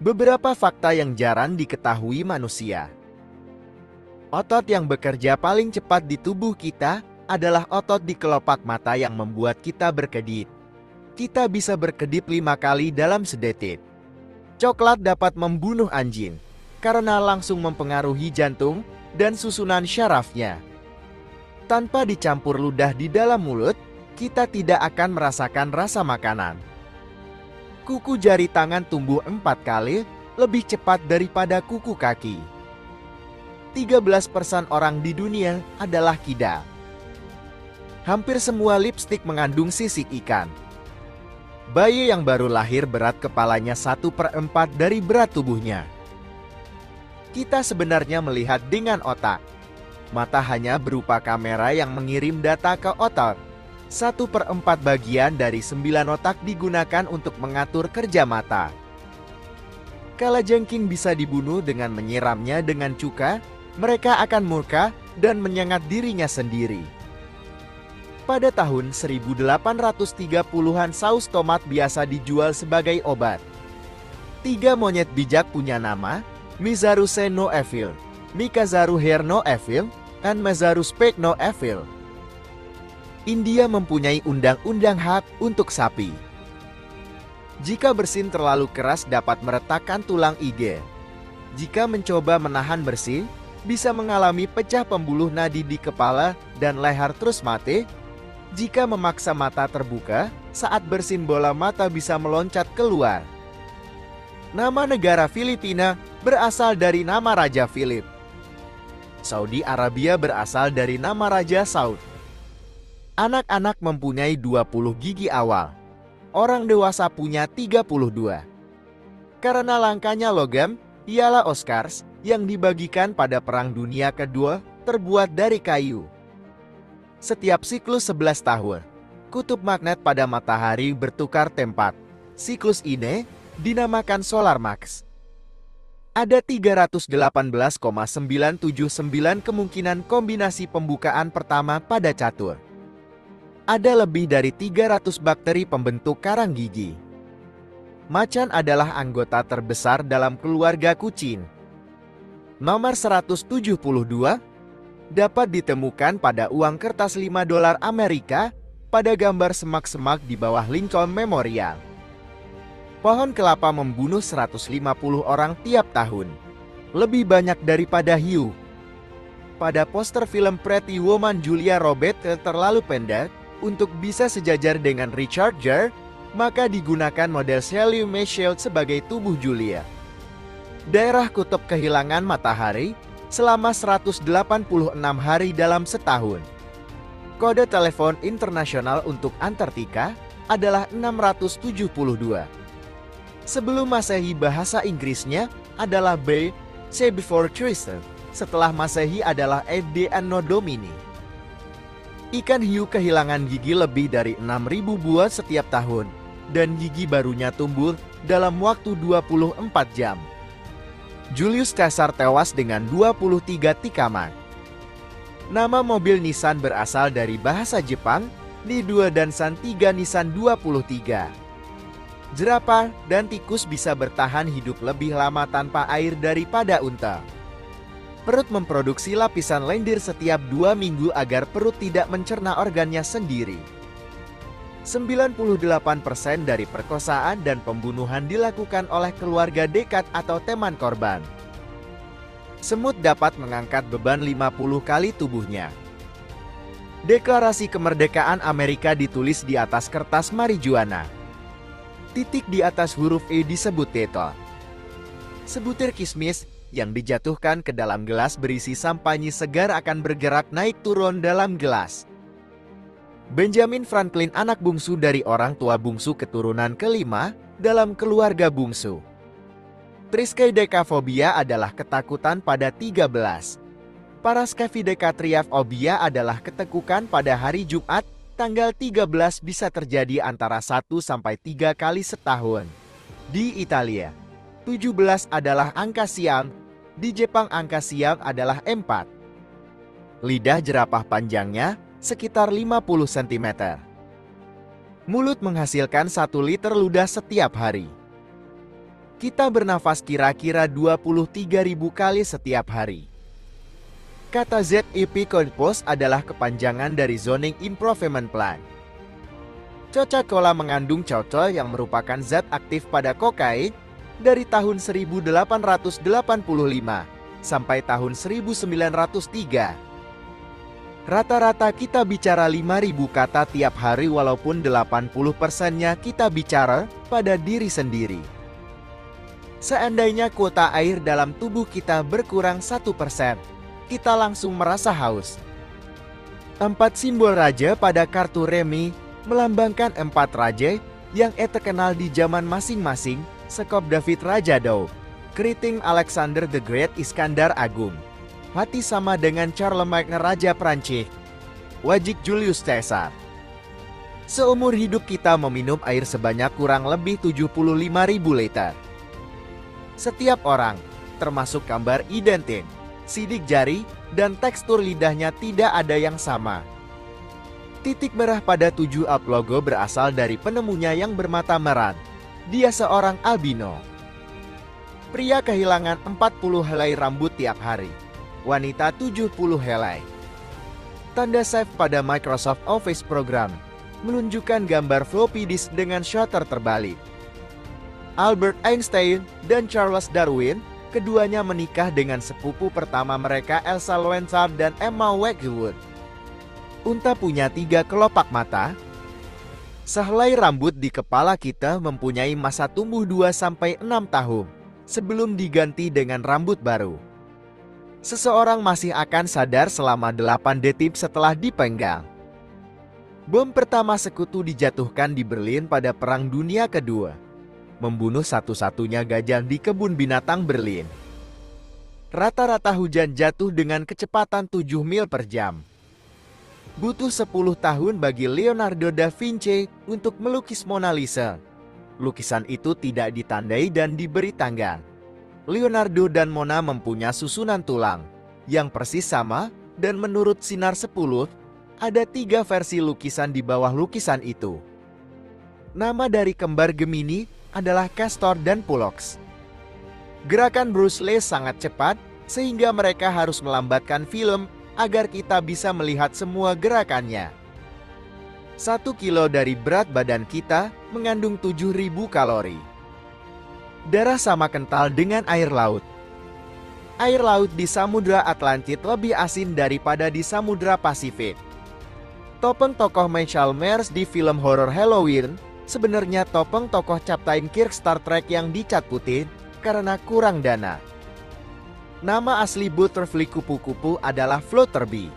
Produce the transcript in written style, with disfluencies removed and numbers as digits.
Beberapa fakta yang jarang diketahui manusia. Otot yang bekerja paling cepat di tubuh kita adalah otot di kelopak mata yang membuat kita berkedip. Kita bisa berkedip 5 kali dalam sedetik. Coklat dapat membunuh anjing karena langsung mempengaruhi jantung dan susunan syarafnya. Tanpa dicampur ludah di dalam mulut, kita tidak akan merasakan rasa makanan. Kuku jari tangan tumbuh 4 kali lebih cepat daripada kuku kaki. 13% orang di dunia adalah kidal. Hampir semua lipstik mengandung sisik ikan. Bayi yang baru lahir berat kepalanya 1/4 dari berat tubuhnya. Kita sebenarnya melihat dengan otak. Mata hanya berupa kamera yang mengirim data ke otak. 1/4 bagian dari 9 otak digunakan untuk mengatur kerja mata. Kalajengking bisa dibunuh dengan menyiramnya dengan cuka, mereka akan murka dan menyengat dirinya sendiri. Pada tahun 1830-an saus tomat biasa dijual sebagai obat. 3 monyet bijak punya nama, Mizaru Se no Evil, Mikazaru Her no Evil, dan Mazaru Spek no Evil. India mempunyai undang-undang hak untuk sapi. Jika bersin terlalu keras dapat meretakkan tulang iga. Jika mencoba menahan bersin, bisa mengalami pecah pembuluh nadi di kepala dan leher terus mati. Jika memaksa mata terbuka, saat bersin bola mata bisa meloncat keluar. Nama negara Filipina berasal dari nama Raja Philip. Saudi Arabia berasal dari nama Raja Saud. Anak-anak mempunyai 20 gigi awal. Orang dewasa punya 32. Karena langkanya logam, ialah Oscars yang dibagikan pada Perang Dunia Kedua terbuat dari kayu. Setiap siklus 11 tahun, kutub magnet pada matahari bertukar tempat. Siklus ini dinamakan solar max. Ada 318,979 kemungkinan kombinasi pembukaan pertama pada catur. Ada lebih dari 300 bakteri pembentuk karang gigi. Macan adalah anggota terbesar dalam keluarga kucing. Nomor 172 dapat ditemukan pada uang kertas $5 Amerika pada gambar semak-semak di bawah Lincoln Memorial. Pohon kelapa membunuh 150 orang tiap tahun. Lebih banyak daripada hiu. Pada poster film Pretty Woman Julia Roberts terlalu pendek untuk bisa sejajar dengan Richard Gere, maka digunakan model Sally Mae Shield sebagai tubuh Julia. Daerah kutub kehilangan matahari selama 186 hari dalam setahun. Kode telepon internasional untuk Antartika adalah 672. Sebelum Masehi bahasa Inggrisnya adalah B, C before Christ. Setelah Masehi adalah AD Anno Domini. Ikan hiu kehilangan gigi lebih dari 6.000 buah setiap tahun, dan gigi barunya tumbuh dalam waktu 24 jam. Julius Caesar tewas dengan 23 tikaman. Nama mobil Nissan berasal dari bahasa Jepang, Ni2 dan San 3 Nissan 23. Jerapah dan tikus bisa bertahan hidup lebih lama tanpa air daripada unta. Perut memproduksi lapisan lendir setiap 2 minggu agar perut tidak mencerna organnya sendiri. 98% dari perkosaan dan pembunuhan dilakukan oleh keluarga dekat atau teman korban. Semut dapat mengangkat beban 50 kali tubuhnya. Deklarasi Kemerdekaan Amerika ditulis di atas kertas marijuana. Titik di atas huruf E disebut teto. Sebutir kismis yang dijatuhkan ke dalam gelas berisi sampanye segar akan bergerak naik turun dalam gelas. Benjamin Franklin anak bungsu dari orang tua bungsu keturunan kelima dalam keluarga bungsu. Triskaidekafobia adalah ketakutan pada 13. Paraskavidekatriafobia adalah ketekukan pada hari Jumat, tanggal 13 bisa terjadi antara 1 sampai 3 kali setahun. Di Italia, 17 adalah angka siam. Di Jepang angka siam adalah 4. Lidah jerapah panjangnya sekitar 50 cm. Mulut menghasilkan 1 liter ludah setiap hari. Kita bernafas kira-kira 23.000 kali setiap hari. Kata ZEP Compose adalah kepanjangan dari Zoning Improvement Plan. Coca-Cola mengandung coca yang merupakan zat aktif pada kokain dari tahun 1885 sampai tahun 1903. Rata-rata kita bicara 5.000 kata tiap hari walaupun 80%-nya kita bicara pada diri sendiri. Seandainya kuota air dalam tubuh kita berkurang 1%, kita langsung merasa haus. 4 simbol raja pada kartu remi melambangkan 4 raja yang terkenal di zaman masing-masing, sekop David Raja Dau, keriting Alexander the Great Iskandar Agung, hati sama dengan Charlemagne Raja Prancis, wajik Julius Caesar. Seumur hidup kita meminum air sebanyak kurang lebih 75.000 liter. Setiap orang, termasuk gambar identik, sidik jari, dan tekstur lidahnya tidak ada yang sama. Titik merah pada 7 up logo berasal dari penemunya yang bermata merah. Dia seorang albino. Pria kehilangan 40 helai rambut tiap hari. Wanita 70 helai. Tanda save pada Microsoft Office program menunjukkan gambar floppy disk dengan shutter terbalik. Albert Einstein dan Charles Darwin, keduanya menikah dengan sepupu pertama mereka Elsa Loenzar dan Emma Wedgwood. Unta punya 3 kelopak mata. Sehelai rambut di kepala kita mempunyai masa tumbuh 2-6 tahun sebelum diganti dengan rambut baru. Seseorang masih akan sadar selama 8 detik setelah dipenggal. Bom pertama sekutu dijatuhkan di Berlin pada Perang Dunia Kedua, membunuh satu-satunya gajah di kebun binatang Berlin. Rata-rata hujan jatuh dengan kecepatan 7 mil per jam. Butuh 10 tahun bagi Leonardo da Vinci untuk melukis Mona Lisa. Lukisan itu tidak ditandai dan diberi tanggal. Leonardo dan Mona mempunyai susunan tulang yang persis sama, dan menurut Sinar 10, ada 3 versi lukisan di bawah lukisan itu. Nama dari kembar Gemini adalah Castor dan Pollux. Gerakan Bruce Lee sangat cepat sehingga mereka harus melambatkan film agar kita bisa melihat semua gerakannya. 1 kilo dari berat badan kita mengandung 7.000 kalori. Darah sama kental dengan air laut. Air laut di Samudra Atlantik lebih asin daripada di Samudra Pasifik. Topeng tokoh Michael Myers di film horor Halloween sebenarnya topeng tokoh Captain Kirk Star Trek yang dicat putih karena kurang dana. Nama asli butterfly kupu-kupu adalah Flutterby.